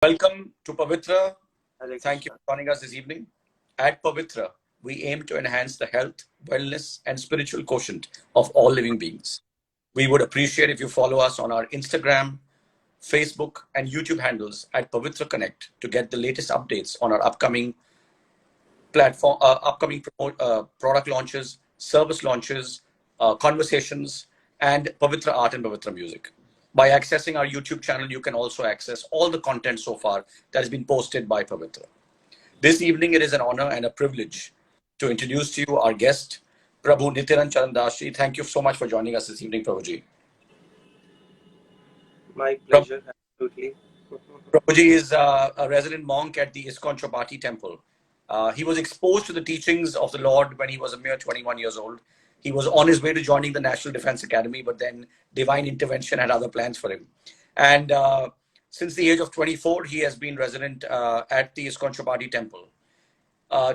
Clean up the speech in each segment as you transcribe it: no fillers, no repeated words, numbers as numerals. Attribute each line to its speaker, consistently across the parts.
Speaker 1: Welcome to Pavitra.
Speaker 2: Hare
Speaker 1: Thank you
Speaker 2: Krishna.
Speaker 1: for joining us this evening. At Pavitra, we aim to enhance the health, wellness, and spiritual quotient of all living beings. We would appreciate if you follow us on our Instagram, Facebook, and YouTube handles at Pavitra Connect to get the latest updates on our upcoming product launches, service launches, conversations, and Pavitra art and Pavitra music. By accessing our YouTube channel, you can also access all the content so far that has been posted by Pavitra. This evening, it is an honor and a privilege to introduce to you our guest, Prabhu Nithyanandashi. Dashi. Thank you so much for joining us this evening, Prabhuji.
Speaker 2: My pleasure, absolutely.
Speaker 1: Prabhuji is a resident monk at the ISKCON Chopati temple. He was exposed to the teachings of the Lord when he was a mere 21 years old. He was on his way to joining the National Defense Academy, but then divine intervention had other plans for him. And since the age of 24, he has been resident at the ISKCON Chopati temple.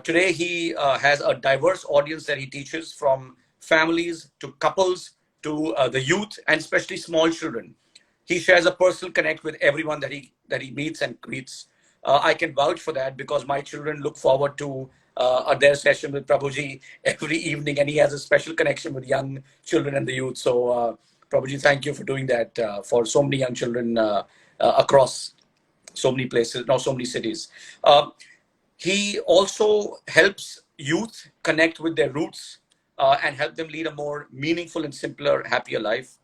Speaker 1: Today, he has a diverse audience that he teaches, from families to couples to the youth, and especially small children. He shares a personal connect with everyone that he meets and greets. I can vouch for that because my children look forward to their session with Prabhuji every evening, and he has a special connection with young children and the youth. So, Prabhuji, thank you for doing that for so many young children across so many places, now so many cities. He also helps youth connect with their roots and help them lead a more meaningful and simpler, happier life.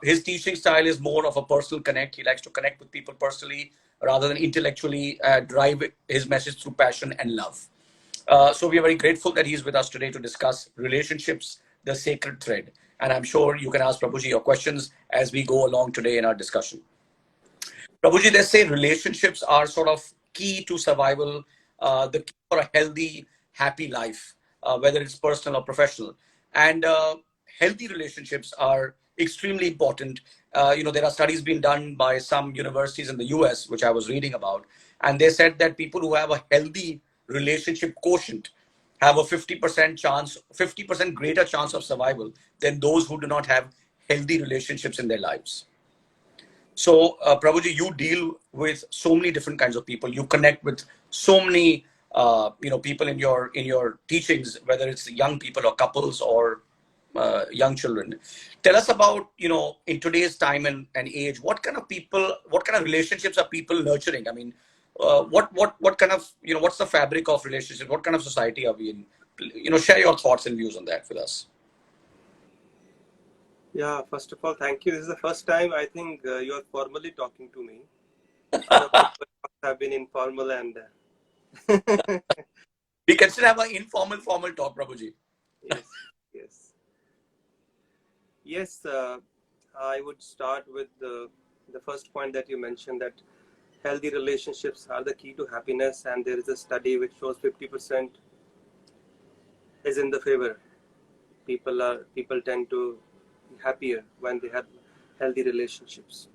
Speaker 1: His teaching style is more of a personal connect. He likes to connect with people personally rather than intellectually drive his message through passion and love. So we are very grateful that he's with us today to discuss relationships, the sacred thread. And I'm sure you can ask Prabhuji your questions as we go along today in our discussion. Prabhuji, they say relationships are sort of key to survival, the key for a healthy, happy life, whether it's personal or professional. And healthy relationships are extremely important. There are studies being done by some universities in the US, which I was reading about, and they said that people who have a healthy relationship quotient have a 50% greater chance of survival than those who do not have healthy relationships in their lives. So, Prabhuji, you deal with so many different kinds of people. You connect with so many, people in your teachings, whether it's young people or couples or young children. Tell us about, in today's time and age, what kind of relationships are people nurturing? I mean, what kind of, what's the fabric of relationships? What kind of society are we in? Share your thoughts and views on that with us.
Speaker 2: Yeah, first of all, thank you. This is the first time I think you are formally talking to me. Other people have been informal and...
Speaker 1: We can still have an informal, formal talk, Prabhuji.
Speaker 2: Yes, I would start with the first point that you mentioned, that healthy relationships are the key to happiness, and there is a study which shows 50% is in the favor. People tend to be happier when they have healthy relationships.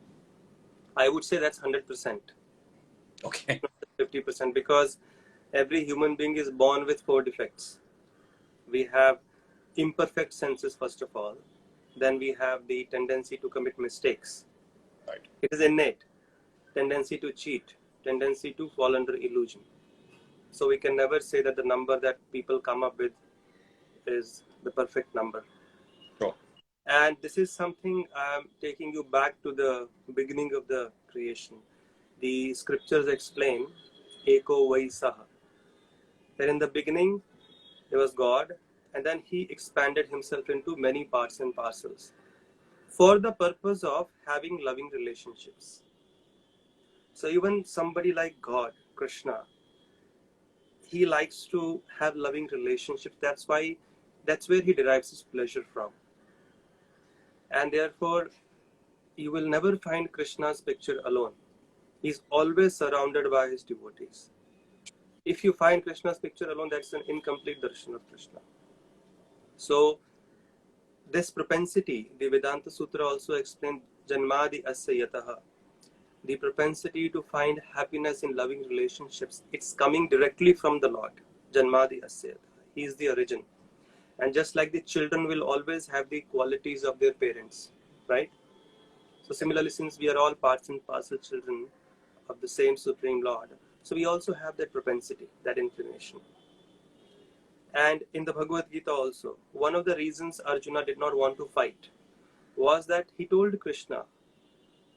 Speaker 2: I would say that's 100%.
Speaker 1: Okay.
Speaker 2: Not 50%, because every human being is born with 4 defects. We have imperfect senses, first of all. Then we have the tendency to commit mistakes.
Speaker 1: Right.
Speaker 2: It is innate. Tendency to cheat, tendency to fall under illusion. So we can never say that the number that people come up with is the perfect number.
Speaker 1: Sure.
Speaker 2: And this is something I'm taking you back to the beginning of the creation. The scriptures explain Eko Vaisaha, that in the beginning there was God, and then he expanded himself into many parts and parcels for the purpose of having loving relationships. So even somebody like God, Krishna, he likes to have loving relationships. That's where he derives his pleasure from. And therefore, you will never find Krishna's picture alone. He's always surrounded by his devotees. If you find Krishna's picture alone, that's an incomplete darshan of Krishna. So, this propensity, the Vedanta Sutra also explains Janmadi Asya Yataha. The propensity to find happiness in loving relationships, it's coming directly from the Lord. Janmadi Asya. He is the origin. And just like the children will always have the qualities of their parents, right? So similarly, since we are all parts and parcel children, of the same Supreme Lord. So we also have that propensity, that inclination. And in the Bhagavad Gita also, one of the reasons Arjuna did not want to fight was that he told Krishna,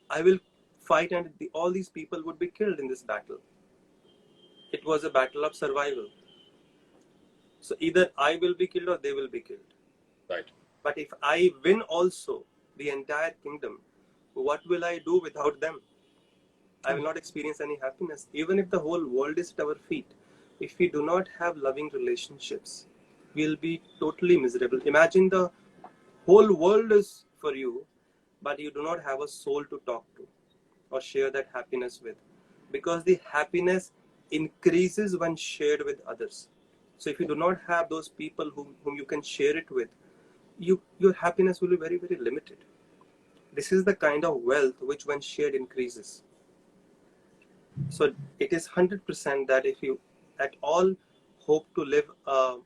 Speaker 2: I will fight and all these people would be killed in this battle. It was a battle of survival. So either I will be killed or they will be killed.
Speaker 1: Right.
Speaker 2: But if I win also the entire kingdom, what will I do without them? I will not experience any happiness. Even if the whole world is at our feet, if we do not have loving relationships, we'll be totally miserable. Imagine the whole world is for you, but you do not have a soul to talk to or share that happiness with. Because the happiness increases when shared with others. So if you do not have those people whom you can share it with, your happiness will be very, very limited. This is the kind of wealth which when shared increases. So it is 100% that if you at all hope to live a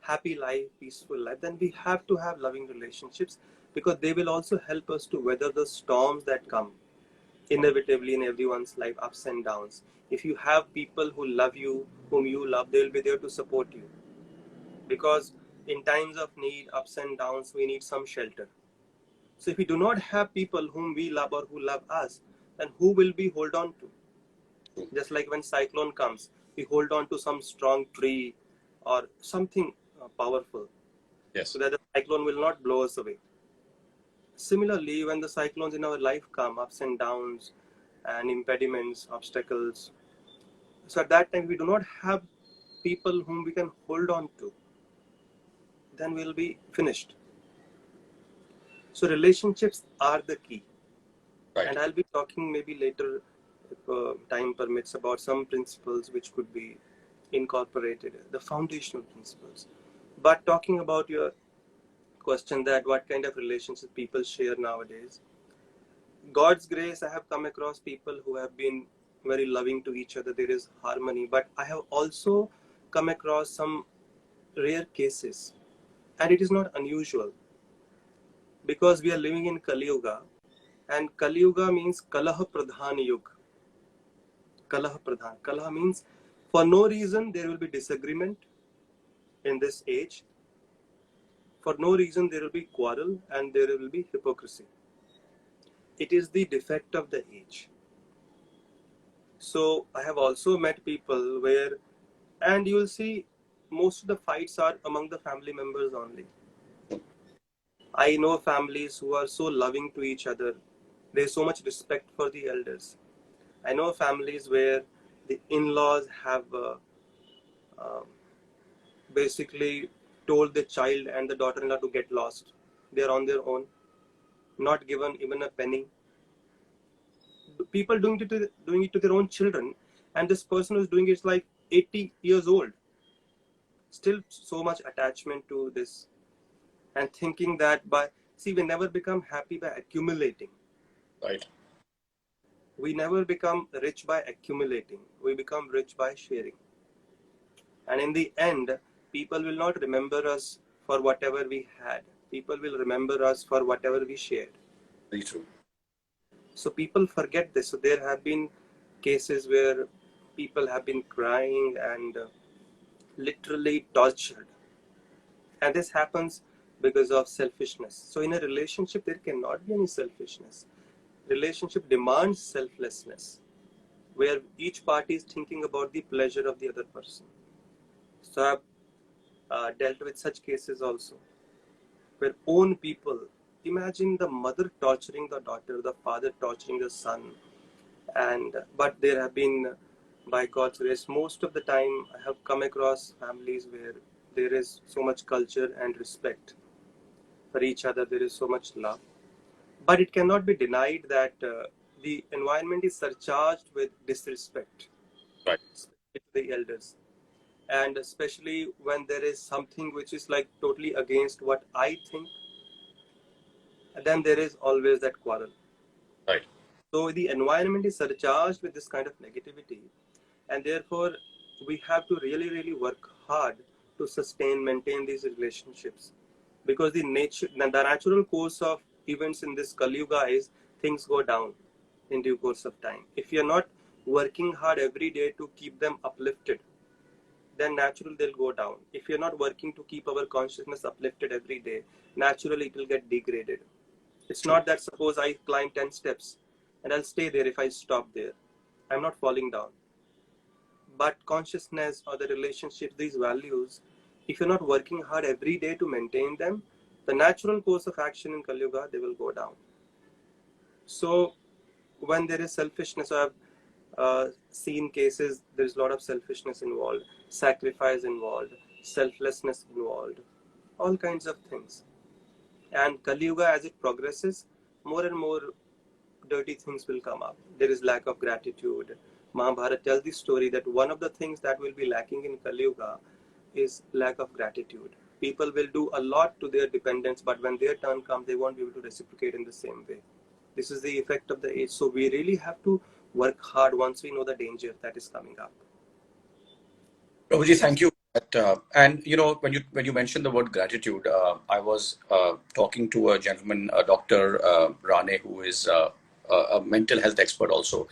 Speaker 2: happy life, peaceful life, then we have to have loving relationships, because they will also help us to weather the storms that come inevitably in everyone's life, ups and downs. If you have people who love you, whom you love, they will be there to support you. Because in times of need, ups and downs, we need some shelter. So if we do not have people whom we love or who love us, then who will we hold on to? Just like when cyclone comes, we hold on to some strong tree or something powerful.
Speaker 1: Yes.
Speaker 2: So that the cyclone will not blow us away. Similarly, when the cyclones in our life come, ups and downs and impediments, obstacles, so at that time we do not have people whom we can hold on to, then we'll be finished. So relationships are the key.
Speaker 1: Right.
Speaker 2: And I'll be talking maybe later, if time permits, about some principles which could be incorporated, the foundational principles. But talking about your question that what kind of relationships people share nowadays, God's grace, I have come across people who have been very loving to each other. There is harmony. But I have also come across some rare cases. And it is not unusual. Because we are living in Kali Yuga. And Kali Yuga means Kalaha Pradhan Yug. Kalaha Pradhan. Kalaha means for no reason there will be disagreement in this age. For no reason there will be quarrel and there will be hypocrisy. It is the defect of the age. So I have also met people where, and you will see most of the fights are among the family members only. I know families who are so loving to each other. There is so much respect for the elders. I know families where the in-laws have basically told the child and the daughter-in-law to get lost. They are on their own, not given even a penny. People doing it to their own children, and this person who's doing it is like 80 years old. Still so much attachment to this, and thinking that we never become happy by accumulating.
Speaker 1: Right.
Speaker 2: We never become rich by accumulating. We become rich by sharing. And in the end, people will not remember us for whatever we had. People will remember us for whatever we shared.
Speaker 1: Very true.
Speaker 2: So people forget this. So there have been cases where people have been crying and literally tortured. And this happens because of selfishness. So in a relationship, there cannot be any selfishness. Relationship demands selflessness, where each party is thinking about the pleasure of the other person. So I've dealt with such cases also, where own people, imagine the mother torturing the daughter, the father torturing the son, but there have been, by God's grace, most of the time I have come across families where there is so much culture and respect for each other, there is so much love. But it cannot be denied that the environment is surcharged with disrespect,
Speaker 1: Right.
Speaker 2: to the elders. And especially when there is something which is like totally against what I think, then there is always that quarrel.
Speaker 1: Right.
Speaker 2: So the environment is surcharged with this kind of negativity, and therefore we have to really, really work hard to maintain these relationships, because the natural course of events in this Kali Yuga is things go down. in due course of time. If you're not working hard every day to keep them uplifted, then naturally they'll go down. If you're not working to keep our consciousness uplifted every day, naturally it will get degraded. It's not that suppose I climb 10 steps and I'll stay there if I stop there. I'm not falling down. But consciousness or the relationships, these values, if you're not working hard every day to maintain them, the natural course of action in Kali Yuga, they will go down. So when there is selfishness, I've seen cases, there's a lot of selfishness involved, sacrifice involved, selflessness involved, all kinds of things. And Kali Yuga, as it progresses, more and more dirty things will come up. There is lack of gratitude. Mahabharata tells the story that one of the things that will be lacking in Kali Yuga is lack of gratitude. People will do a lot to their dependents, but when their turn comes, they won't be able to reciprocate in the same way. This is the effect of the age. So we really have to work hard once we know the danger that is coming up.
Speaker 1: Prabhuji, thank you. And when you mentioned the word gratitude, I was talking to a gentleman, Dr. Rane, who is a mental health expert also,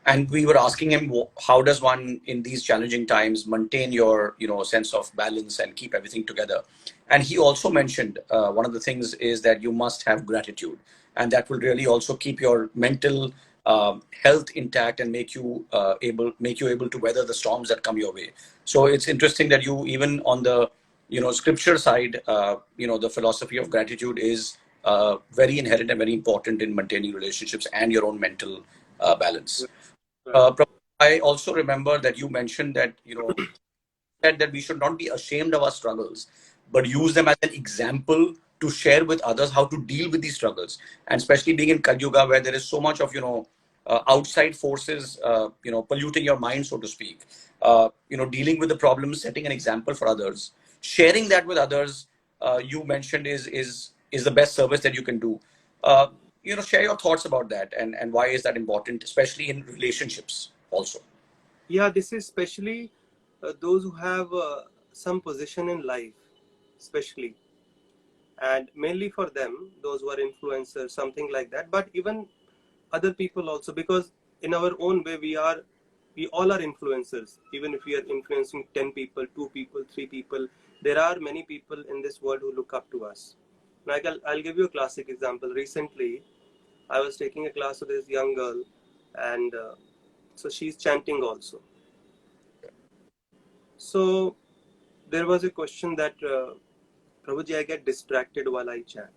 Speaker 1: and we were asking him how does one in these challenging times maintain your sense of balance and keep everything together. And he also mentioned one of the things is that you must have gratitude, and that will really also keep your mental health intact and make you able to weather the storms that come your way. So it's interesting that you even on the scripture side, the philosophy of gratitude is very inherent and very important in maintaining relationships and your own mental balance. I also remember that you mentioned that said that we should not be ashamed of our struggles, but use them as an example to share with others how to deal with these struggles. And especially being in Kali Yuga, where there is so much of outside forces, polluting your mind, so to speak. Dealing with the problems, setting an example for others, sharing that with others. You mentioned is the best service that you can do. Share your thoughts about that and why is that important, especially in relationships also.
Speaker 2: Yeah, this is especially those who have some position in life, especially, and mainly for them, those who are influencers, something like that. But even other people also, because in our own way, we all are influencers. Even if we are influencing 10 people, 2 people, 3 people, there are many people in this world who look up to us. Like I'll give you a classic example. Recently, I was taking a class with this young girl, and so she's chanting also. So there was a question that, Prabhuji, I get distracted while I chant.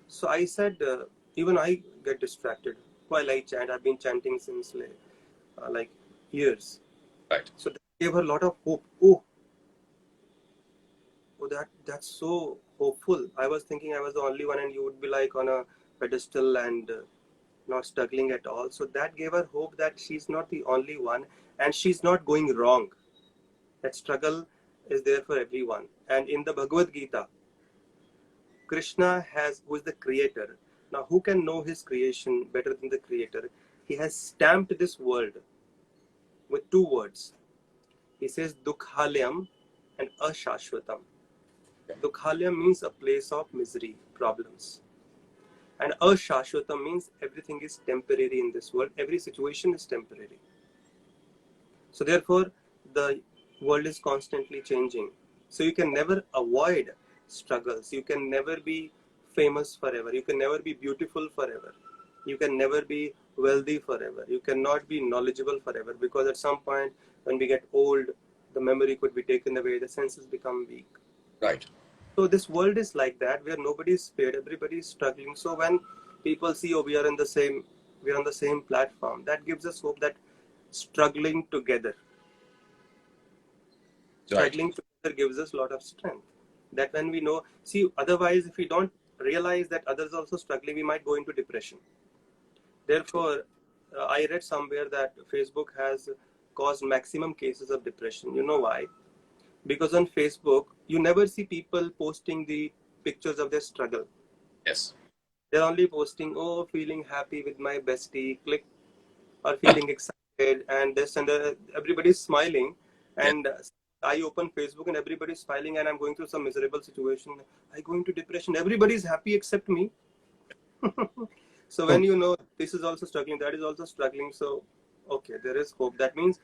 Speaker 2: So I said, even I get distracted while I chant. I've been chanting since like years.
Speaker 1: Right.
Speaker 2: So that gave her a lot of hope. That's so hopeful. I was thinking I was the only one and you would be like on a pedestal and not struggling at all. So that gave her hope that she's not the only one and she's not going wrong. That struggle is there for everyone. And in the Bhagavad Gita, Krishna who is the creator. Now, who can know his creation better than the creator? He has stamped this world with 2 words. He says Dukhalyam and Ashashvatam. Dukhalyam means a place of misery, problems. And Ashashvatam means everything is temporary in this world. Every situation is temporary. So therefore, the world is constantly changing. So you can never avoid struggles. You can never be famous forever. You can never be beautiful forever. You can never be wealthy forever. You cannot be knowledgeable forever, because at some point when we get old, the memory could be taken away, the senses become weak.
Speaker 1: Right.
Speaker 2: So this world is like that, where nobody is spared, everybody is struggling. So when people see, we are on the same platform, that gives us hope that struggling together gives us a lot of strength. That when we know, otherwise if we don't realize that others are also struggling, we might go into depression. Therefore, I read somewhere that Facebook has caused maximum cases of depression. You know why? Because on Facebook, you never see people posting the pictures of their struggle.
Speaker 1: Yes.
Speaker 2: They're only posting, feeling happy with my bestie, click, or feeling excited, and this and everybody's smiling. And I open Facebook and everybody's smiling, and I'm going through some miserable situation. I go into depression. Everybody's happy except me. So when you know this is also struggling, that is also struggling, so okay, there is hope. That means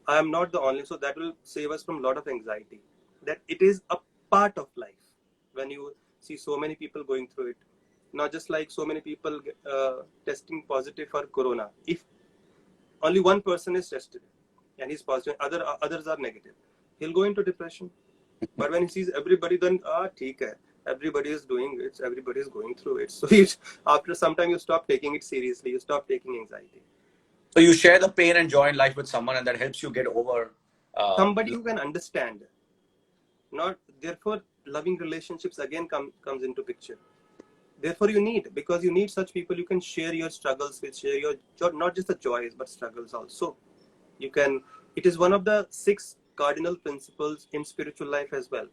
Speaker 2: I am not the only. So that will save us from a lot of anxiety. That it is a part of life. When you see so many people going through it, not just like so many people testing positive for corona. If only one person is tested and he's positive, others are negative, he'll go into depression. But when he sees everybody, then theek hai. Everybody is doing it. Everybody is going through it. So after some time, you stop taking it seriously. You stop taking anxiety.
Speaker 1: So you share the pain and joy in life with someone, and that helps you get over.
Speaker 2: Somebody who can understand. Not therefore, loving relationships again comes into picture. Therefore, because you need such people you can share your struggles with, share your not just the joys but struggles also. You can. It is one of the 6 cardinal principles in spiritual life as well.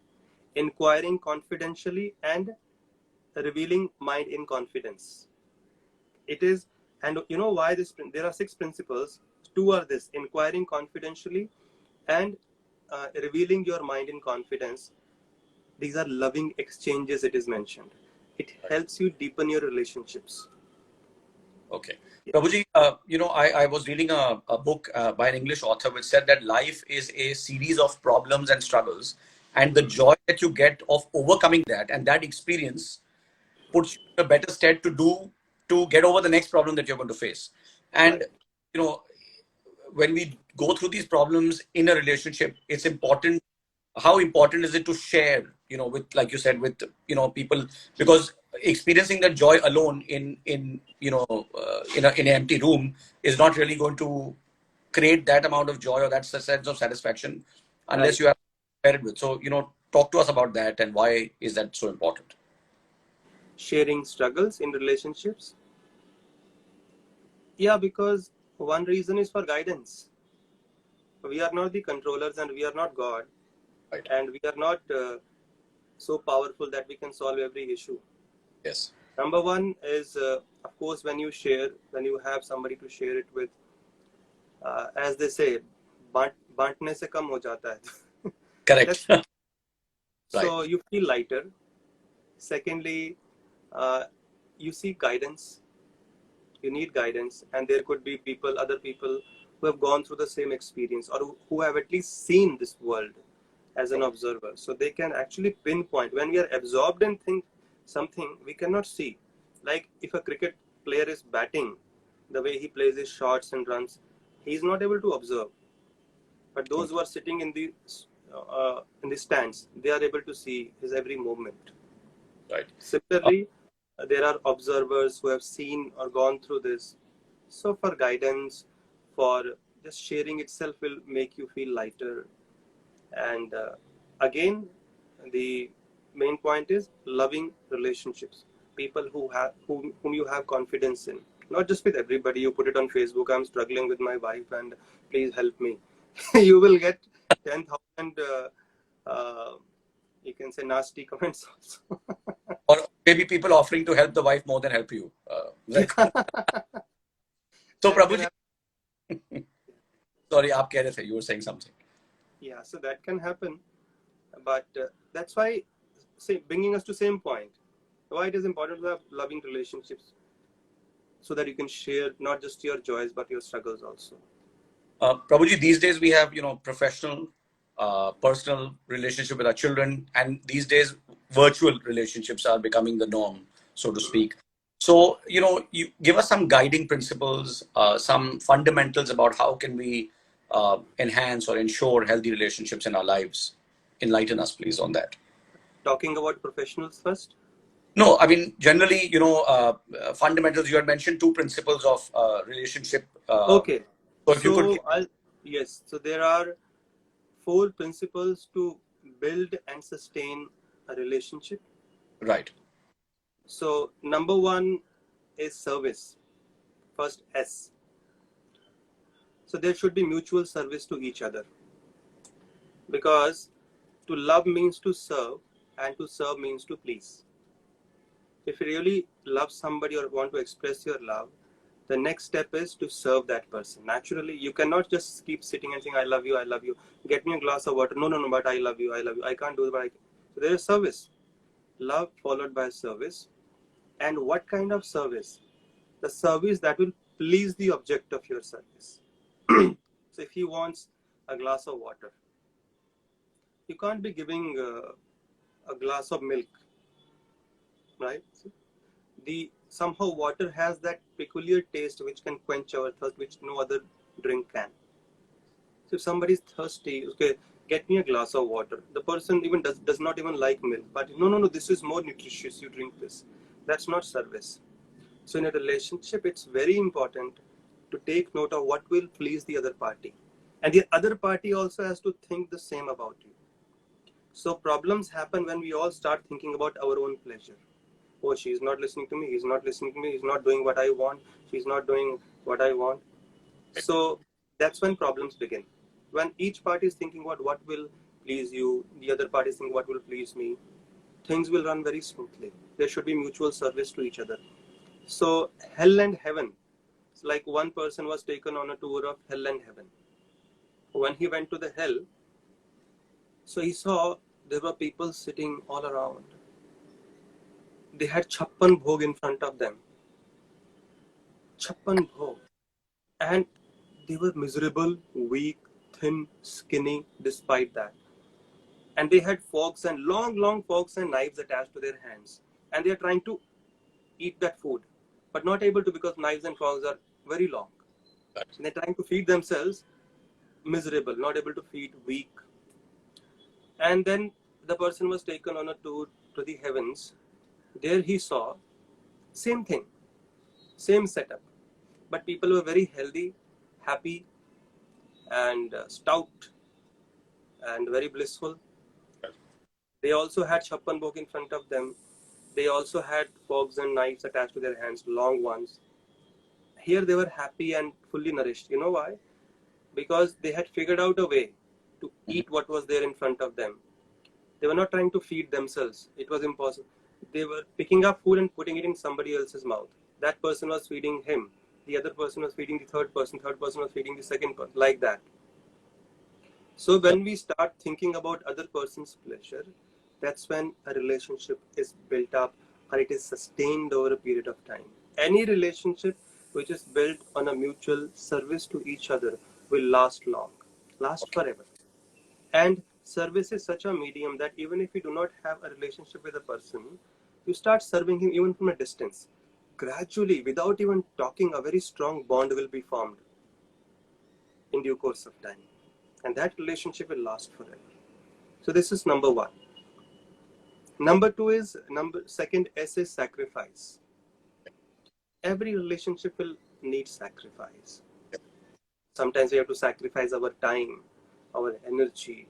Speaker 2: Inquiring confidentially and revealing mind in confidence. It is, and you know why this? There are 6 principles. 2 are this: inquiring confidentially and revealing your mind in confidence. These are loving exchanges. It is mentioned. It helps you deepen your relationships.
Speaker 1: Okay. Prabhuji, I was reading a book by an English author which said that life is a series of problems and struggles, and the joy that you get of overcoming that and that experience puts you in a better stead to get over the next problem that you're going to face. And, you know, when we go through these problems in a relationship, it's important. How important is it to share, with, like you said, with, people, because experiencing that joy alone in an empty room is not really going to create that amount of joy or that sense of satisfaction unless you have to share it with. So, talk to us about that and why is that so important?
Speaker 2: Sharing struggles in relationships. Yeah, because one reason is for guidance. We are not the controllers and we are not God.
Speaker 1: Right.
Speaker 2: And we are not so powerful that we can solve every issue.
Speaker 1: Yes.
Speaker 2: Number one is, of course, when you have somebody to share it with, as they say, बांटने से कम हो जाता है.
Speaker 1: Correct.
Speaker 2: So
Speaker 1: Right.
Speaker 2: you feel lighter. Secondly, you seek guidance. You need guidance, and there could be other people who have gone through the same experience or who have at least seen this world as an observer. So they can actually pinpoint. When we are absorbed in something, we cannot see. Like if a cricket player is batting, the way he plays his shots and runs, he is not able to observe. But those who are sitting in the stands, they are able to see his every movement.
Speaker 1: Right.
Speaker 2: Similarly, there are observers who have seen or gone through this. So for guidance, for just sharing itself will make you feel lighter. And again, the main point is loving relationships. People whom you have confidence in. Not just with everybody. You put it on Facebook, I'm struggling with my wife and please help me. You will get 10,000 you can say nasty comments also.
Speaker 1: Or maybe people offering to help the wife more than help you. Like, so Prabhuji, sorry, aap keh rahe the, you were saying something.
Speaker 2: Yeah, so that can happen. But that's why, bringing us to same point, why it is important to have loving relationships, so that you can share not just your joys but your struggles also.
Speaker 1: Prabhuji, these days we have, professional, personal relationship with our children, and these days virtual relationships are becoming the norm, so to speak. So, you give us some guiding principles, some fundamentals about how can we enhance or ensure healthy relationships in our lives. Enlighten us, please, on that.
Speaker 2: Talking about professionals first?
Speaker 1: No, I mean, generally, fundamentals. You had mentioned 2 principles of relationship.
Speaker 2: Okay.
Speaker 1: So if you could...
Speaker 2: Yes. So there are 4 principles to build and sustain a relationship.
Speaker 1: Right.
Speaker 2: So number 1 is service. First, S. So there should be mutual service to each other. Because to love means to serve, and to serve means to please. If you really love somebody or want to express your love, the next step is to serve that person. Naturally, you cannot just keep sitting and saying, I love you, get me a glass of water. No, but I love you. I can't do it, but So there is service. Love followed by service. And what kind of service? the service that will please the object of your service. So if he wants a glass of water, you can't be giving a glass of milk, right? Somehow water has that peculiar taste which can quench our thirst, which no other drink can. So if somebody is thirsty, okay, get me a glass of water. The person even does not even like milk, but no, this is more nutritious, you drink this. That's not service. So in a relationship, it's very important to take note of what will please the other party. And the other party also has to think the same about you. So problems happen when we all start thinking about our own pleasure. Oh, she's not listening to me, he's not listening to me, he's not doing what I want, she's not doing what I want. So that's when problems begin. When each party is thinking about what will please you, the other party is thinking what will please me, things will run very smoothly. There should be mutual service to each other. So hell and heaven, it's like one person was taken on a tour of hell and heaven. When he went to the hell, so he saw there were people sitting all around. They had chappan bhog in front of them. Chappan bhog. And they were miserable, weak, thin, skinny, despite that. And they had forks and long forks and knives attached to their hands. And they are trying to eat that food, but not able to because knives and forks are very long. And they're trying to feed themselves, miserable, not able to feed, weak. And then the person was taken on a tour to the heavens. There he saw same thing, same setup, but people were very healthy, happy, and stout, and very blissful. They also had chappan bhog in front of them. They also had forks and knives attached to their hands, long ones. Here they were happy and fully nourished. You know why? Because they had figured out a way to eat what was there in front of them. They were not trying to feed themselves. It was impossible. They were picking up food and putting it in somebody else's mouth. That person was feeding him. The other person was feeding the third person was feeding the second person, like that. So when we start thinking about other person's pleasure, that's when a relationship is built up or it is sustained over a period of time. Any relationship which is built on a mutual service to each other will last long, last forever. And service is such a medium that even if you do not have a relationship with a person, you start serving him even from a distance. Gradually, without even talking, a very strong bond will be formed in due course of time. And that relationship will last forever. So this is number one. Number two is, second S is sacrifice. Every relationship will need sacrifice. Sometimes we have to sacrifice our time, our energy.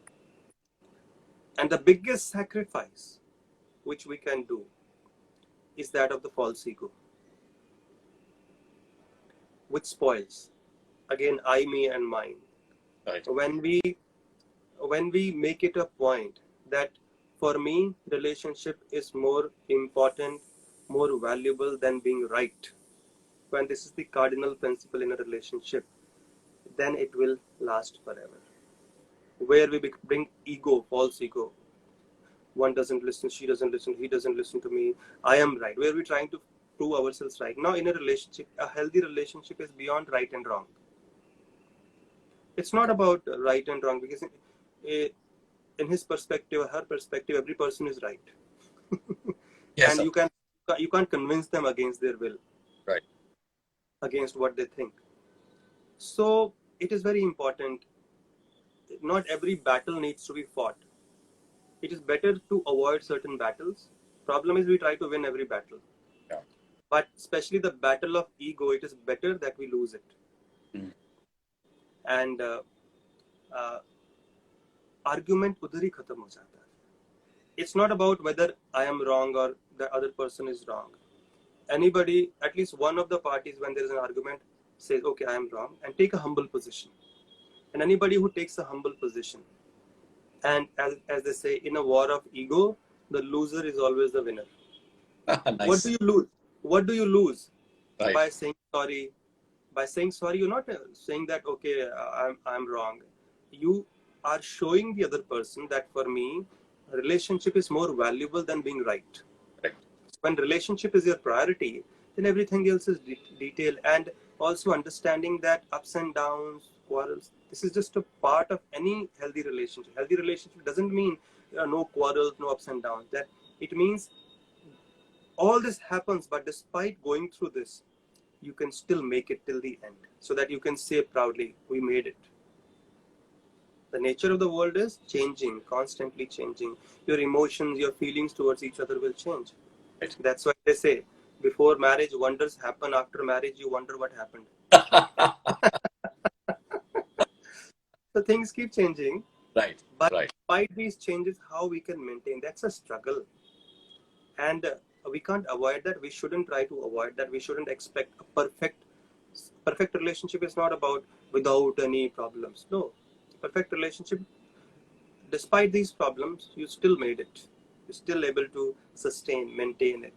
Speaker 2: And the biggest sacrifice which we can do is that of the false ego, which spoils. Again, I, me, and mine. Right. When we make it a point that for me, relationship is more important, more valuable than being right. When this is the cardinal principle in a relationship, then it will last forever. Where we bring ego, false ego. One doesn't listen, she doesn't listen, he doesn't listen to me, I am right. Where we're trying to prove ourselves right. Now in a relationship, a healthy relationship is beyond right and wrong. It's not about right and wrong, because in his perspective or her perspective, every person is right. Yes, and sir. You can't convince them against their will. Right. Against what they think. So it is very important. Not every battle needs to be fought. It is better to avoid certain battles. Problem is we try to win every battle. Yeah. But especially the battle of ego, it is better that we lose it. Mm. And argument udhar hi khatam ho jata hai. It's not about whether I am wrong or the other person is wrong. Anybody, at least one of the parties, when there is an argument, says, okay, I am wrong, and take a humble position. And anybody who takes a humble position, and as they say, in a war of ego, the loser is always the winner. Nice. What do you lose? What do you lose? Right. By saying sorry? By saying sorry, you're not saying that, okay, I'm wrong. You are showing the other person that for me, a relationship is more valuable than being right. Right. When relationship is your priority, then everything else is detail. And also understanding that ups and downs, quarrels, this is just a part of any healthy relationship. Healthy relationship doesn't mean no quarrels, no ups and downs. That it means all this happens, but despite going through this, you can still make it till the end, so that you can say proudly, we made it. The nature of the world is changing, constantly changing. Your emotions, your feelings towards each other will change.
Speaker 1: Right.
Speaker 2: That's why they say, before marriage, wonders happen. After marriage, you wonder what happened. So things keep changing.
Speaker 1: Right.
Speaker 2: But
Speaker 1: Right.
Speaker 2: despite these changes, how we can maintain, that's a struggle. And we can't avoid that. We shouldn't try to avoid that. We shouldn't expect a perfect relationship is not about without any problems. No, perfect relationship, despite these problems, you still made it. You're still able to sustain, maintain it.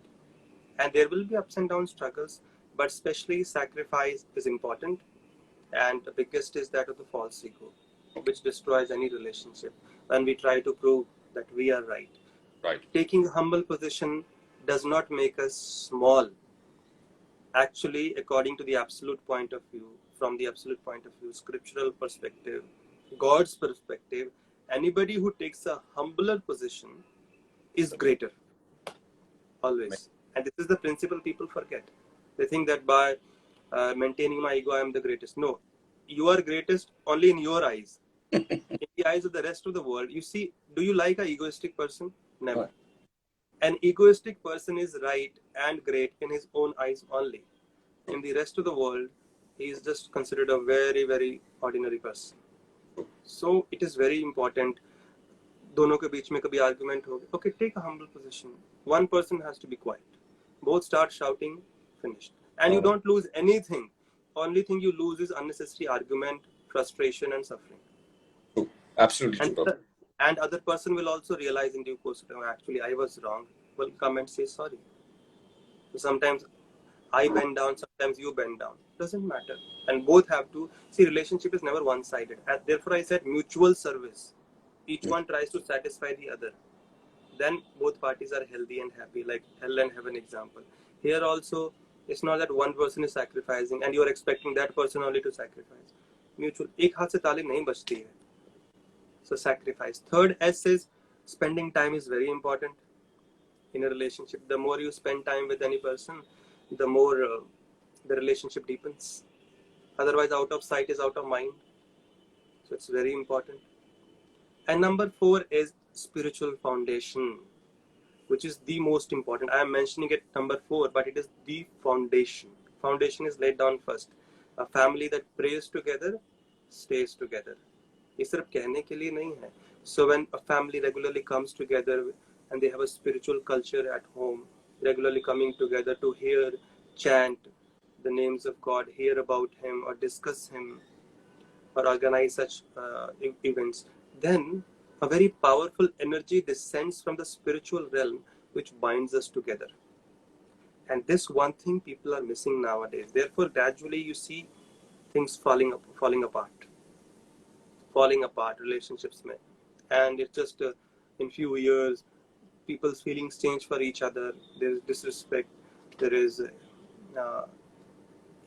Speaker 2: And there will be ups and downs, struggles, but especially sacrifice is important. And the biggest is that of the false ego, which destroys any relationship. When we try to prove that we are right.
Speaker 1: Right.
Speaker 2: Taking a humble position does not make us small. Actually, according to the absolute point of view, from the absolute point of view, scriptural perspective, God's perspective, anybody who takes a humbler position is greater. Always. And this is the principle people forget. They think that by maintaining my ego, I am the greatest. No, you are greatest only in your eyes. In the eyes of the rest of the world, you see, do you like an egoistic person? Never. An egoistic person is right and great in his own eyes only. In the rest of the world, he is just considered a very, very ordinary person. So it is very important. दोनों के बीच में कभी argument हो गया. Okay, take a humble position. One person has to be quiet. Both start shouting, finished. And you don't lose anything. Only thing you lose is unnecessary argument, frustration, and suffering.
Speaker 1: True. Absolutely true.
Speaker 2: And other person will also realize in due course, actually I was wrong. Will come and say sorry. So sometimes I bend down, sometimes you bend down. Doesn't matter. And both have to see, relationship is never one-sided. And therefore I said mutual service. Each one tries to satisfy the other. Then both parties are healthy and happy, like hell and heaven example. Here also, it's not that one person is sacrificing and you're expecting that person only to sacrifice. Mutual. एक हाथ से ताली नहीं बजती है. So sacrifice. Third S is spending time is very important in a relationship. The more you spend time with any person, the more the relationship deepens. Otherwise, out of sight is out of mind. So it's very important. And number 4 is spiritual foundation, which is the most important. I am mentioning it number 4, but it is the foundation. Foundation is laid down first. A family that prays together stays together. ये सिर्फ कहने के लिए नहीं है. So when a family regularly comes together and they have a spiritual culture at home, regularly coming together to hear, chant the names of God, hear about Him or discuss Him or organize such events, then a very powerful energy descends from the spiritual realm which binds us together. And this one thing people are missing nowadays. Therefore, gradually you see things falling apart, relationships mein. And it's just in few years, people's feelings change for each other. There is disrespect. There is, you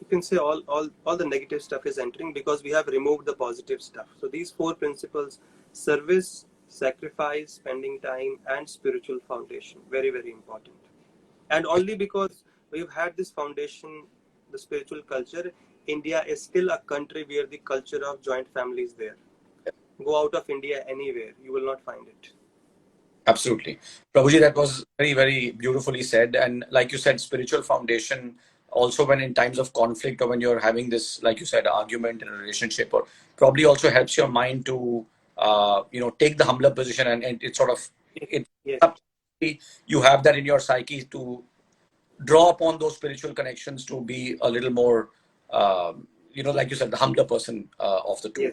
Speaker 2: can say all the negative stuff is entering because we have removed the positive stuff. So these 4 principles, service, sacrifice, spending time, and spiritual foundation, very, very important. And only because we've had this foundation, the spiritual culture, India is still a country where the culture of joint family is there. Go out of India anywhere, you will not find it.
Speaker 1: Absolutely. Prabhuji, that was very, very beautifully said. And like you said, spiritual foundation, also when in times of conflict or when you're having this, like you said, argument in a relationship, or probably also helps your mind to, take the humbler position and it sort of,
Speaker 2: Yes.
Speaker 1: You have that in your psyche to draw upon those spiritual connections to be a little more, like you said, the humbler person of the two.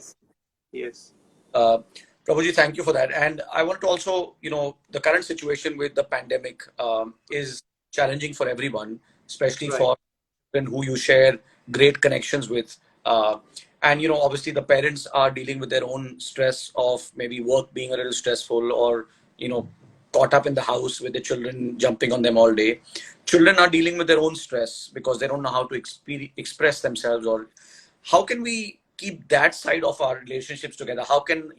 Speaker 2: Yes.
Speaker 1: Prabhuji, thank you for that. And I want to also, the current situation with the pandemic is challenging for everyone, especially for who you share great connections with. And, obviously the parents are dealing with their own stress of maybe work being a little stressful or, caught up in the house with the children, jumping on them all day. Children are dealing with their own stress because they don't know how to express themselves. Or how can we keep that side of our relationships together? How can,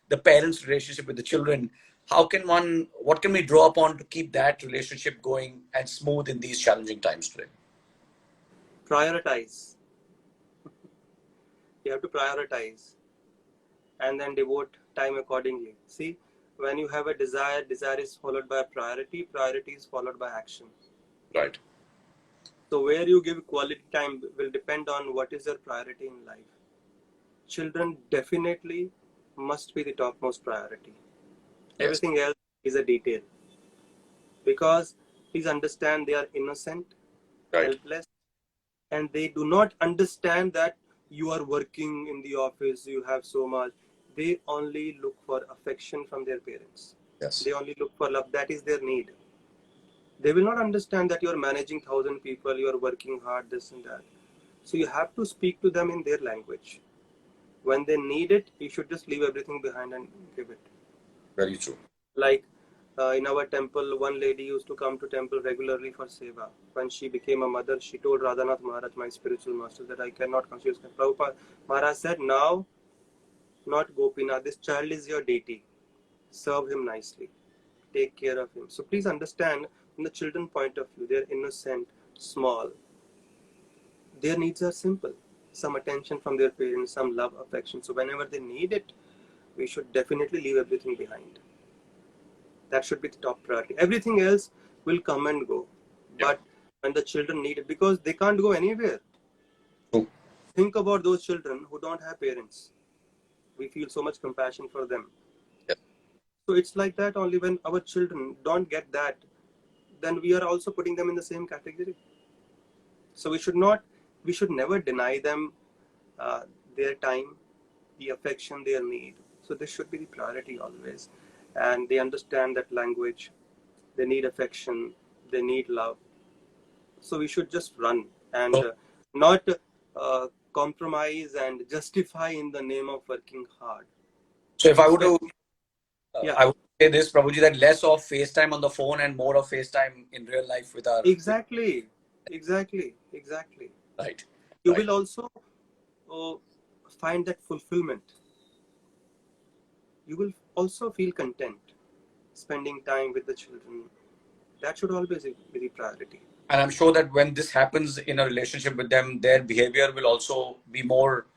Speaker 1: the parents' relationship with the children, what can we draw upon to keep that relationship going and smooth in these challenging times today?
Speaker 2: Prioritize. You have to prioritize and then devote time accordingly. See, when you have a desire is followed by a priority is followed by action.
Speaker 1: Right.
Speaker 2: So where you give quality time will depend on what is your priority in life. Children definitely must be the topmost priority.
Speaker 1: Yes.
Speaker 2: Everything else is a detail. Because please understand, they are innocent,
Speaker 1: Right.
Speaker 2: helpless, and they do not understand that you are working in the office, you have so much. They only look for affection from their parents.
Speaker 1: Yes.
Speaker 2: They only look for love. That is their need. They will not understand that you are managing 1,000 people, you are working hard, this and that. So you have to speak to them in their language. When they need it, you should just leave everything behind and give it.
Speaker 1: Very true.
Speaker 2: Like in our temple, one lady used to come to temple regularly for seva. When she became a mother, she told Radhanath Maharaj, my spiritual master, that I cannot come. She was, Prabhupada Maharaj said, now, not Gopinath, this child is your deity. Serve him nicely. Take care of him. So please understand, from the children point of view, they're innocent, small. Their needs are simple. Some attention from their parents, some love, affection. So whenever they need it, we should definitely leave everything behind. That should be the top priority. Everything else will come and go.
Speaker 1: Yeah.
Speaker 2: But when the children need it, because they can't go anywhere.
Speaker 1: True.
Speaker 2: Think about those children who don't have parents. We feel so much compassion for them.
Speaker 1: Yeah.
Speaker 2: So it's like that only. When our children don't get that, then we are also putting them in the same category. So we should never deny them their time, the affection they need. So this should be the priority always. And they understand that language. They need affection. They need love. So we should just run and not compromise and justify in the name of working hard.
Speaker 1: So if I were to,
Speaker 2: Yeah.
Speaker 1: I would say this, Prabhuji, that less of FaceTime on the phone and more of FaceTime in real life with our...
Speaker 2: Exactly.
Speaker 1: Right.
Speaker 2: You
Speaker 1: Right.
Speaker 2: will also find that fulfillment. You will also feel content spending time with the children. That should always be the priority.
Speaker 1: And I'm sure that when this happens in a relationship with them, their behavior will also be more,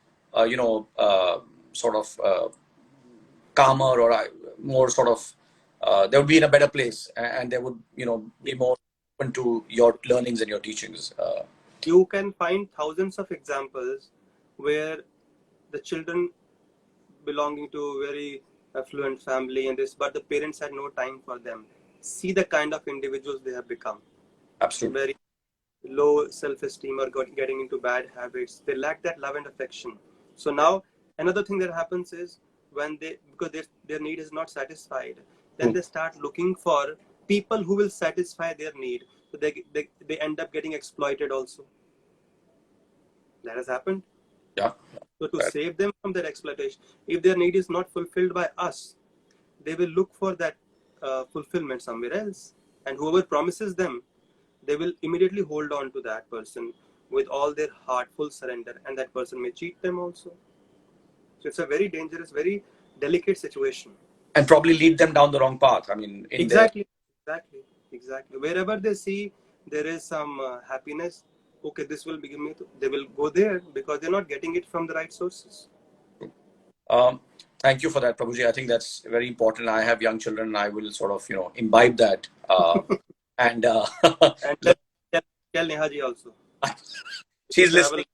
Speaker 1: sort of calmer, or more sort of, they would be in a better place, and they would, be more open to your learnings and your teachings.
Speaker 2: You can find thousands of examples where the children belonging to a very affluent family and this, but the parents had no time for them. See the kind of individuals they have become.
Speaker 1: Absolutely.
Speaker 2: Very low self-esteem or getting into bad habits. They lack that love and affection. So now another thing that happens is because their need is not satisfied, then they start looking for people who will satisfy their need. So they end up getting exploited also. That has happened.
Speaker 1: Yeah.
Speaker 2: So to save them from that exploitation, if their need is not fulfilled by us, they will look for that fulfillment somewhere else. And whoever promises them, they will immediately hold on to that person with all their heartful surrender, and that person may cheat them also. So it's a very dangerous, very delicate situation.
Speaker 1: And probably lead them down the wrong path. I mean,
Speaker 2: Exactly. Wherever they see there is some happiness, okay, this will give me, they will go there because they're not getting it from the right sources.
Speaker 1: Thank you for that, Prabhuji. I think that's very important. I have young children, and I will sort of, imbibe that. And
Speaker 2: And tell Nehaji also.
Speaker 1: She's listening.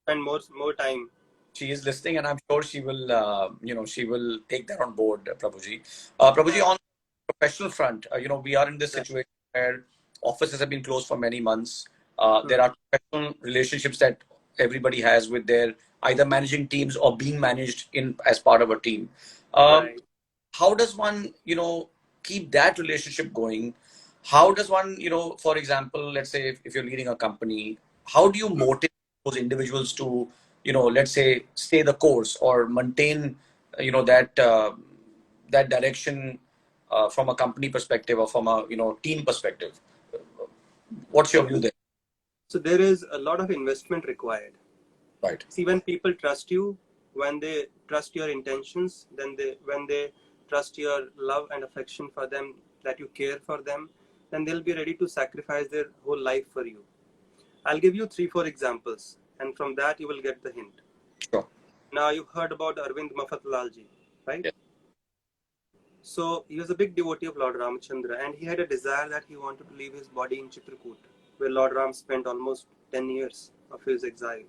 Speaker 2: Spend more time.
Speaker 1: She is listening, and I'm sure she will, she will take that on board, Prabhuji. Prabhuji, on the professional front, we are in this situation where offices have been closed for many months. There are professional relationships that everybody has with their either managing teams or being managed as part of a team.
Speaker 2: Right.
Speaker 1: How does one, keep that relationship going? How does one, for example, let's say if you're leading a company, how do you motivate those individuals to, let's say, stay the course or maintain, that direction from a company perspective or from a team perspective? What's your view there?
Speaker 2: So there is a lot of investment required.
Speaker 1: Right.
Speaker 2: See, when people trust you, when they trust your intentions, when they trust your love and affection for them, that you care for them, then they'll be ready to sacrifice their whole life for you. I'll give you 3-4 examples, and from that you will get the hint.
Speaker 1: Sure.
Speaker 2: Now, you've heard about Arvind Mafatlalji, right?
Speaker 1: Yeah.
Speaker 2: So he was a big devotee of Lord Ramachandra, and he had a desire that he wanted to leave his body in Chitrakoot, where Lord Ram spent almost 10 years of his exile.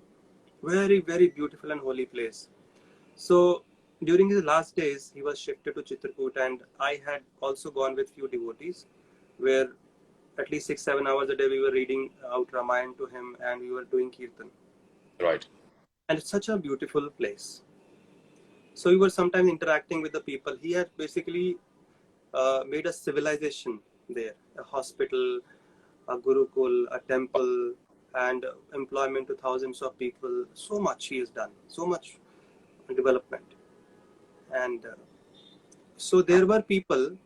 Speaker 2: Very, very beautiful and holy place. So during his last days, he was shifted to Chitrakoot, and I had also gone with few devotees, where at least 6-7 hours a day we were reading out Ramayana to him, and we were doing Kirtan.
Speaker 1: Right.
Speaker 2: And it's such a beautiful place. So we were sometimes interacting with the people. He had basically made a civilization there, a hospital, a gurukul, a temple, and employment to thousands of people. So much he has done, so much development. And so there were people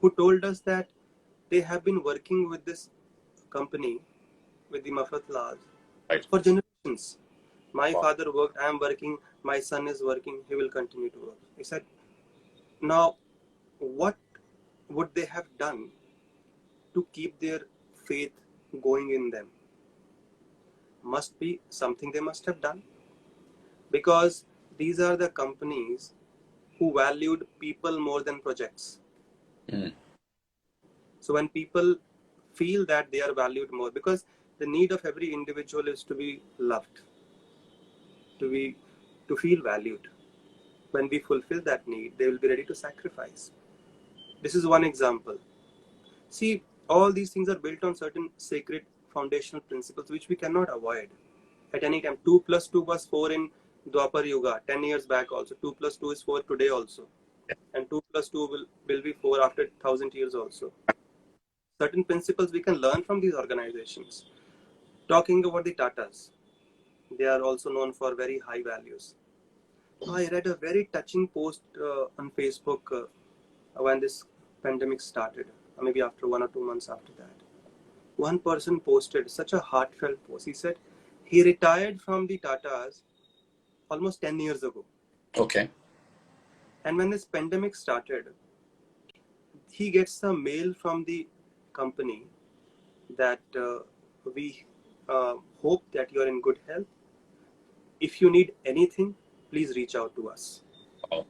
Speaker 2: who told us that they have been working with this company, with the Mafatlals,
Speaker 1: Right.
Speaker 2: for generations. My
Speaker 1: Wow.
Speaker 2: father worked, I am working, my son is working, he will continue to work. He said, now, what would they have done to keep their faith going in them? Must be something they must have done, because these are the companies who valued people more than projects.
Speaker 1: Mm.
Speaker 2: So when people feel that they are valued more, because the need of every individual is to be loved, to feel valued. When we fulfill that need, they will be ready to sacrifice. This is one example. See, all these things are built on certain sacred foundational principles which we cannot avoid at any time. 2 plus 2 was 4 in Dwapar Yuga, 10 years back also. 2 plus 2 is 4 today also. And 2 plus 2 will be 4 after 1000 years also. Certain principles we can learn from these organizations. Talking about the Tatas, they are also known for very high values. I read a very touching post on Facebook when this pandemic started, maybe after 1 or 2 months after that. One person posted such a heartfelt post. He said he retired from the Tatas almost 10 years ago.
Speaker 1: Okay.
Speaker 2: And when this pandemic started, he gets a mail from the company that we hope that you are in good health. If you need anything, please reach out to us.
Speaker 1: Wow.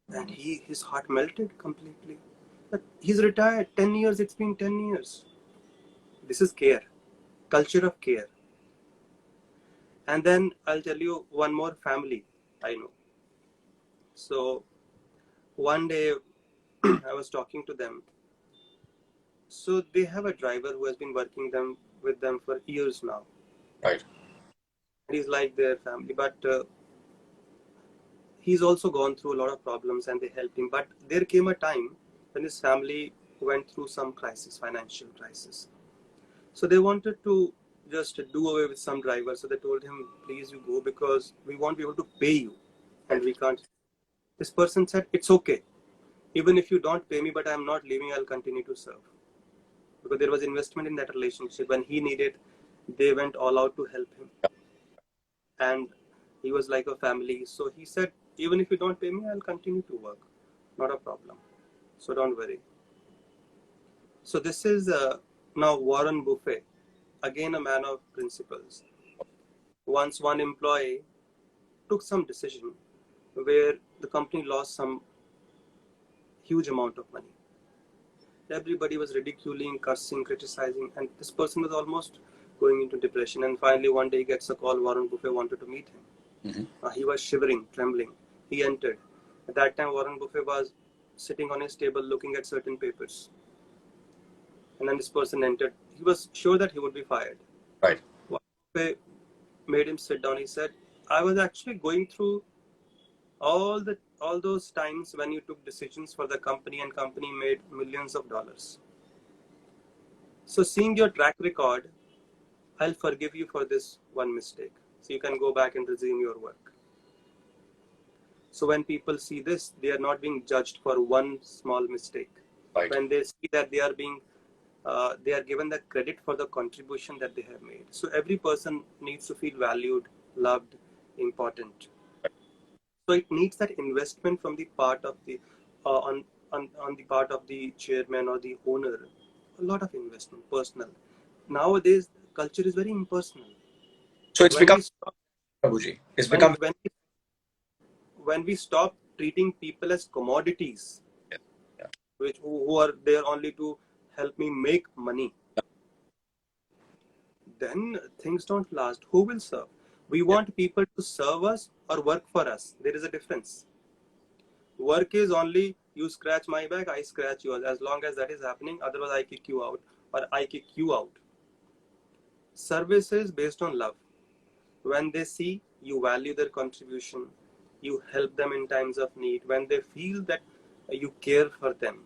Speaker 2: And his heart melted completely. But he's retired 10 years. It's been 10 years. This is care, culture of care. And then I'll tell you one more family I know. So one day I was talking to them. So they have a driver who has been working with them for years now.
Speaker 1: Right.
Speaker 2: And he's like their family, but he's also gone through a lot of problems and they helped him. But there came a time when his family went through some crisis, financial crisis. So they wanted to just do away with some driver. So they told him, please you go, because we won't be able to pay you and we can't. This person said, it's okay. Even if you don't pay me, but I'm not leaving, I'll continue to serve. Because there was investment in that relationship. When he needed, they went all out to help him. And he was like a family. So he said, even if you don't pay me, I'll continue to work. Not a problem. So don't worry. So this is now Warren Buffett, again a man of principles. Once one employee took some decision where the company lost some huge amount of money. Everybody was ridiculing, cursing, criticizing, and this person was almost going into depression. And finally, one day he gets a call. Warren Buffett wanted to meet him.
Speaker 1: Mm-hmm.
Speaker 2: He was shivering, trembling. He entered. At that time, Warren Buffett was sitting on his table looking at certain papers. And then this person entered. He was sure that he would be fired.
Speaker 1: Right.
Speaker 2: Warren Buffett made him sit down. He said, I was actually going through all those times when you took decisions for the company and company made millions of dollars. So seeing your track record, I'll forgive you for this one mistake. So you can go back and resume your work. So when people see this, they are not being judged for one small mistake.
Speaker 1: Right.
Speaker 2: when they see that they are being they are given the credit for the contribution that they have made. So every person needs to feel valued, loved, important. So it needs that investment from the part of the on the part of the chairman or the owner. A lot of investment, personal. Nowadays, culture is very impersonal.
Speaker 1: So it's
Speaker 2: When
Speaker 1: become,
Speaker 2: we stop,
Speaker 1: Prabhuji, it's become,
Speaker 2: when we stop treating people as commodities,
Speaker 1: yeah.
Speaker 2: which who are there only to help me make money, then things don't last. Who will serve? We want people to serve us or work for us. There is a difference. Work is only you scratch my back, I scratch yours. As long as that is happening, otherwise I kick you out or I kick you out. Service is based on love. When they see you value their contribution, you help them in times of need, when they feel that you care for them.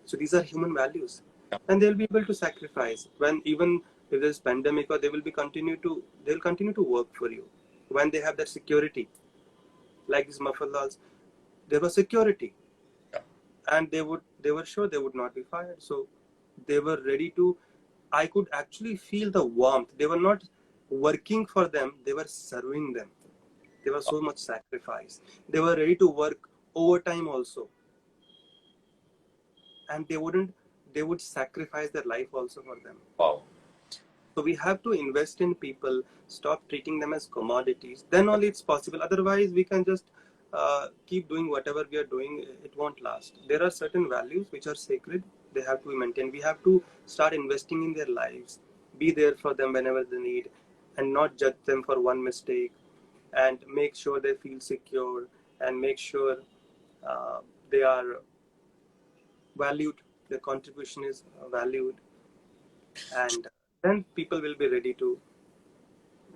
Speaker 2: So these are human values. And they'll be able to sacrifice when even if there's pandemic or they'll continue to work for you. When they have that security, like these mafallas, there was security. And they were sure they would not be fired. So they were ready to, I could actually feel the warmth. They were not working for them, they were serving them. There was so much sacrifice. They were ready to work overtime also. And they would sacrifice their life also for them.
Speaker 1: Wow.
Speaker 2: So we have to invest in people, stop treating them as commodities. Then only it's possible. Otherwise, we can just keep doing whatever we are doing. It won't last. There are certain values which are sacred. They have to be maintained. We have to start investing in their lives, be there for them whenever they need, and not judge them for one mistake, and make sure they feel secure, and make sure they are valued. Their contribution is valued, and then people will be ready to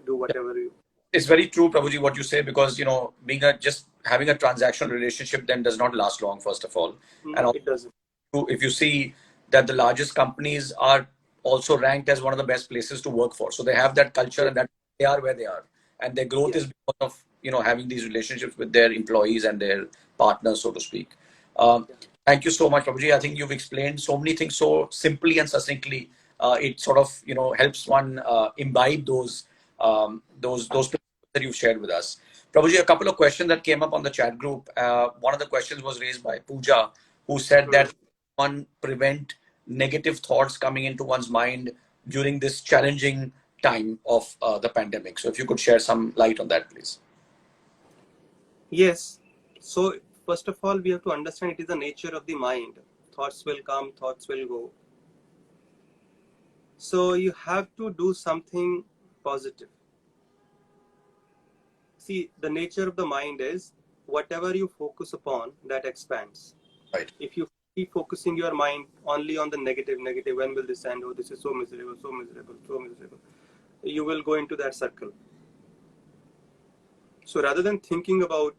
Speaker 2: do whatever you.
Speaker 1: It's very true, Prabhuji, what you say, because, being just having a transactional relationship then does not last long, first of all. And
Speaker 2: No,
Speaker 1: also,
Speaker 2: it doesn't.
Speaker 1: if you see that the largest companies are also ranked as one of the best places to work for. So they have that culture, and that they are where they are. And their growth
Speaker 2: Yeah.
Speaker 1: is because of, having these relationships with their employees and their partners, so to speak.
Speaker 2: Yeah.
Speaker 1: Thank you so much, Prabhuji. I think you've explained so many things so simply and succinctly. It sort of, helps one imbibe those principles that you've shared with us. Prabhuji, a couple of questions that came up on the chat group. One of the questions was raised by Pooja, who said that one prevent negative thoughts coming into one's mind during this challenging time of the pandemic. So if you could share some light on that, please.
Speaker 2: Yes. So first of all, we have to understand it is the nature of the mind. Thoughts will come, thoughts will go. So you have to do something positive. See, the nature of the mind is whatever you focus upon, that expands.
Speaker 1: Right.
Speaker 2: If you keep focusing your mind only on the negative, when will this end? Oh, this is so miserable, so miserable, so miserable. You will go into that circle. So rather than thinking about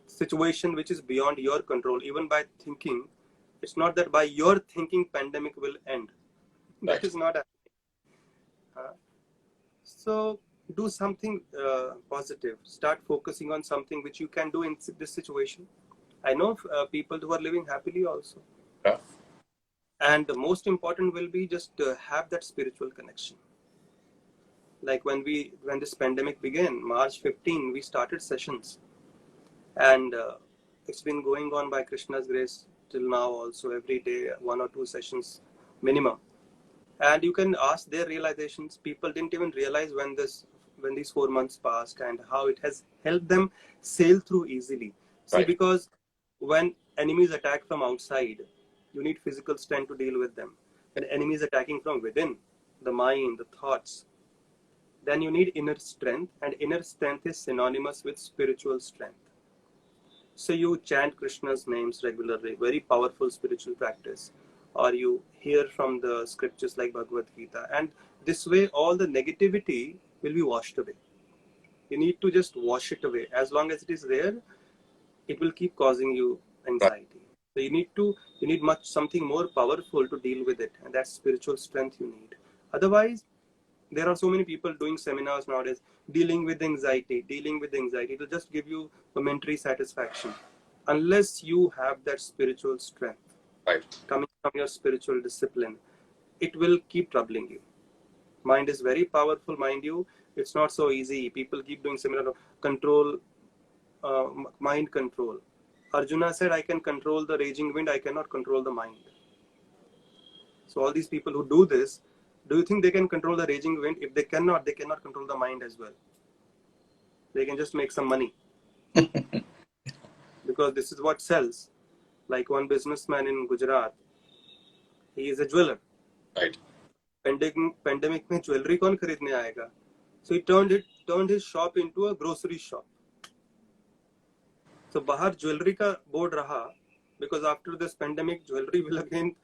Speaker 2: situation which is beyond your control, even by thinking, it's not that by your thinking pandemic will end. That
Speaker 1: Right.
Speaker 2: is not happening. So do something positive. Start focusing on something which you can do in this situation. I know people who are living happily also.
Speaker 1: Yeah.
Speaker 2: And the most important will be just have that spiritual connection. Like when this pandemic began, March 15, we started sessions. And it's been going on by Krishna's grace till now also, every day, 1 or 2 sessions minimum. And you can ask their realizations. People didn't even realize when these 4 months passed and how it has helped them sail through easily. See,
Speaker 1: Right.
Speaker 2: because when enemies attack from outside, you need physical strength to deal with them. When enemies attacking from within, the mind, the thoughts, then you need inner strength, and inner strength is synonymous with spiritual strength. So you chant Krishna's names regularly, very powerful spiritual practice, or you hear from the scriptures like Bhagavad Gita, and this way all the negativity will be washed away. You need to just wash it away. As long as it is there, it will keep causing you anxiety. So you need something more powerful to deal with it, and that's spiritual strength you need. Otherwise, there are so many people doing seminars nowadays, dealing with anxiety. It will just give you momentary satisfaction. Unless you have that spiritual strength
Speaker 1: Right.
Speaker 2: coming from your spiritual discipline, it will keep troubling you. Mind is very powerful, mind you. It's not so easy. People keep doing similar control, mind control. Arjuna said, I can control the raging wind, I cannot control the mind. So all these people who do this, do you think they can control the raging wind? If they cannot control the mind as well. They can just make some money. Because this is what sells. Like one businessman in Gujarat, he is a jeweler.
Speaker 1: Right.
Speaker 2: Pandemic में jewelry कौन खरीदने आएगा? So he turned his shop into a grocery shop. So बाहर jewelry का board रहा, because after this pandemic jewelry will again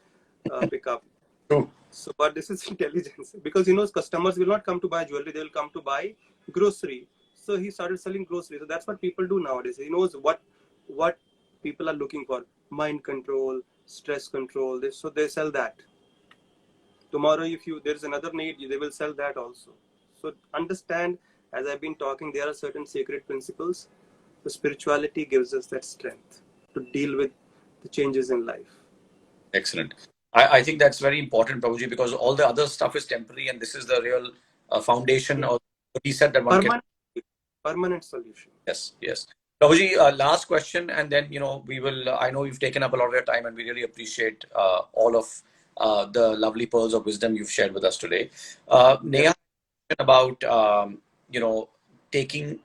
Speaker 2: pick up.
Speaker 1: True.
Speaker 2: So, but this is intelligence, because he knows customers will not come to buy jewelry; they will come to buy grocery. So he started selling grocery. So that's what people do nowadays. He knows what people are looking for: mind control, stress control. So they sell that. Tomorrow, if there's another need, they will sell that also. So understand, as I've been talking, there are certain sacred principles. The spirituality gives us that strength to deal with the changes in life.
Speaker 1: Excellent. I think that's very important, Prabhuji, because all the other stuff is temporary, and this is the real foundation of what he said that one can.
Speaker 2: Permanent solution.
Speaker 1: Yes, yes. Prabhuji, last question, and then we will. I know you've taken up a lot of your time, and we really appreciate all of the lovely pearls of wisdom you've shared with us today. Neha, about taking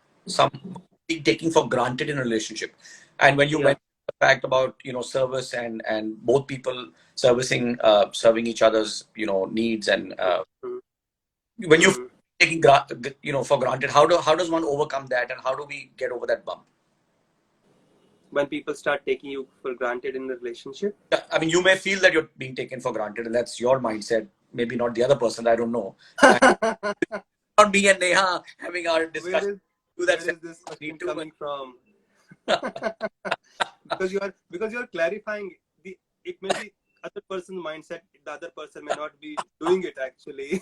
Speaker 1: for granted in a relationship, and when you mentioned the fact about service and both people serving each other's needs, and when you taking for granted, how does one overcome that, and how do we get over that bump?
Speaker 2: When people start taking you for granted in the relationship?
Speaker 1: Yeah, I mean, you may feel that you're being taken for granted, and that's your mindset. Maybe not the other person. I don't know. Not me and Neha having our discussion.
Speaker 2: Where is this question coming from? because you are clarifying it may be other person's mindset. The other person may not be doing it actually.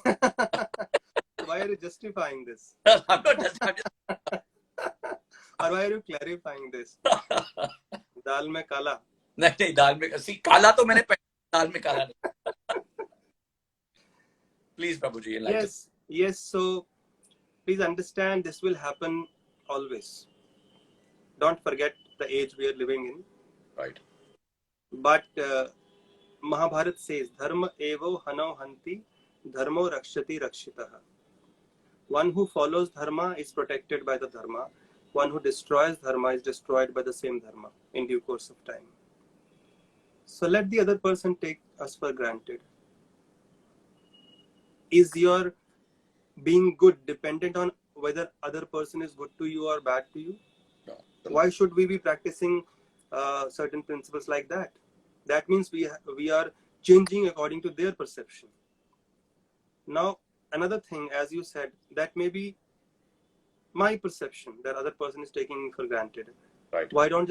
Speaker 2: Why are you justifying this?
Speaker 1: I'm not justifying.
Speaker 2: Or why are you clarifying this? दाल में काला.
Speaker 1: नहीं दाल में काला तो मैंने दाल में काला नहीं. Please, Prabhuji, enlighten.
Speaker 2: Yes. So please understand, this will happen always. Don't forget the age we are living in.
Speaker 1: Right.
Speaker 2: But Mahabharata says, Dharma evo hano hanti, dharmo rakshati rakshitaha. One who follows dharma is protected by the dharma. One who destroys dharma is destroyed by the same dharma in due course of time. So let the other person take us for granted. Is your being good dependent on whether other person is good to you or bad to you?
Speaker 1: No.
Speaker 2: Why should we be practicing certain principles like that? That means we are changing according to their perception. Now, another thing, as you said, that may be my perception that other person is taking for granted.
Speaker 1: Right.
Speaker 2: Why don't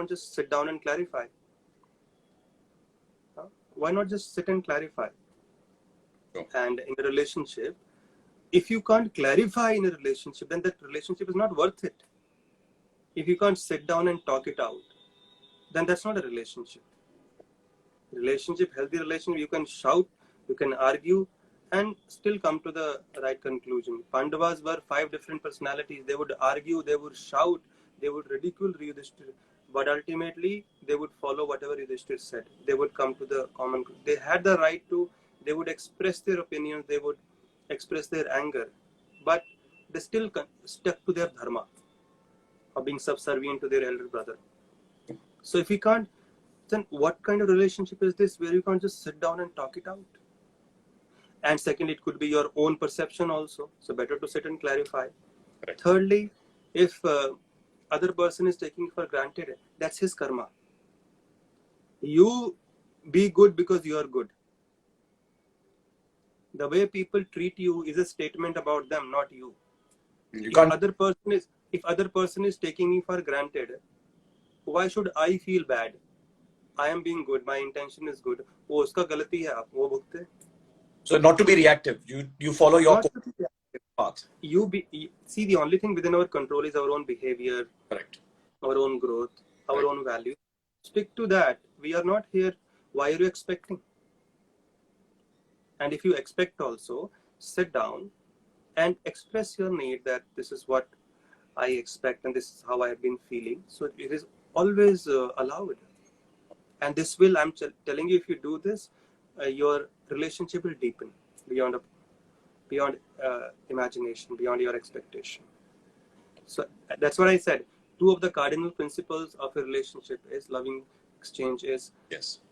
Speaker 2: just sit down and clarify? Why not just sit and clarify?
Speaker 1: Sure.
Speaker 2: And in a relationship, if you can't clarify in a relationship, then that relationship is not worth it. If you can't sit down and talk it out, then that's not a relationship. Healthy relationship, you can shout, you can argue, and still come to the right conclusion. Pandavas were 5 different personalities. They would argue, they would shout, they would ridicule Yudhishthira, but ultimately they would follow whatever Yudhishthira said. They would come to the common. They had the right to. They would express their opinions. They would express their anger, but they still stuck to their dharma of being subservient to their elder brother. So if you can't, then what kind of relationship is this where you can't just sit down and talk it out? And second, it could be your own perception also. So better to sit and clarify. Correct. Thirdly, if other person is taking for granted, that's his karma. You be good because you are good. The way people treat you is a statement about them, not you. If other person is taking me for granted, why should I feel bad? I am being good. My intention is good. वो उसका गलती है, आप वो भुगते.
Speaker 1: So not to be reactive. You follow your path.
Speaker 2: See, the only thing within our control is our own behavior.
Speaker 1: Correct.
Speaker 2: Our own growth, our own value. Stick to that. We are not here. Why are you expecting? And if you expect also, sit down and express your need that this is what I expect and this is how I have been feeling. So it is always allowed. And this will, I'm telling you, if you do this, your relationship will deepen beyond imagination, beyond your expectation. So that's what I said. Two of the cardinal principles of a relationship is loving exchange is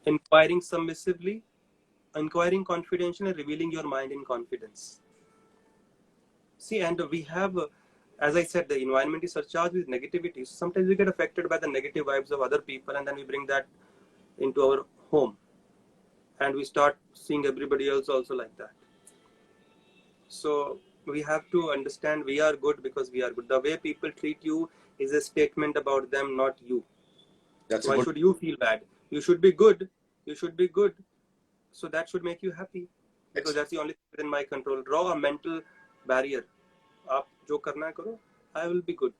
Speaker 2: inquiring submissively, inquiring confidentially, and revealing your mind in confidence. See, and we have, as I said, the environment is surcharged with negativity. So sometimes we get affected by the negative vibes of other people, and then we bring that into our home, and we start seeing everybody else also like that. So we have to understand we are good because we are good. The way people treat you is a statement about them, not you. Why should you feel bad? You should be good. You should be good. So that should make you happy, because that's the only thing within my control. Draw a mental barrier. Aap jo karna hai karo. I will be good.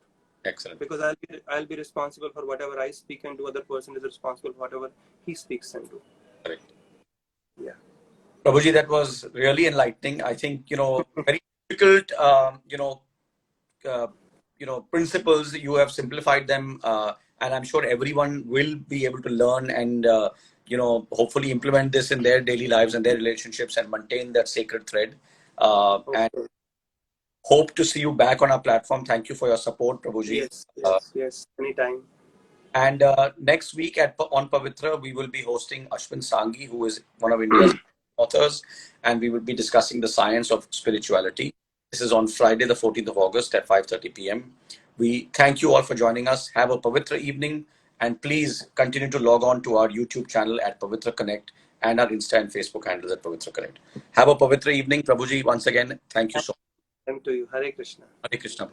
Speaker 1: Excellent.
Speaker 2: Because I'll be responsible for whatever I speak and do. Other person is responsible for whatever he speaks and do.
Speaker 1: Correct.
Speaker 2: Yeah.
Speaker 1: Prabhuji, that was really enlightening. I think, very difficult, principles. You have simplified them, and I'm sure everyone will be able to learn and, hopefully implement this in their daily lives and their relationships and maintain that sacred thread. And hope to see you back on our platform. Thank you for your support, Prabhuji.
Speaker 2: Yes. Anytime.
Speaker 1: And next week on Pavitra, we will be hosting Ashwin Sanghi, who is one of India's authors, and we will be discussing the science of spirituality. This is on Friday, the 14th of August at 5:30 p.m. We thank you all for joining us. Have a Pavitra evening, and please continue to log on to our YouTube channel at Pavitra Connect and our Insta and Facebook handles at Pavitra Connect. Have a Pavitra evening, Prabhuji. Once again, thank you so much.
Speaker 2: Same to you. Hare Krishna.
Speaker 1: Hare Krishna.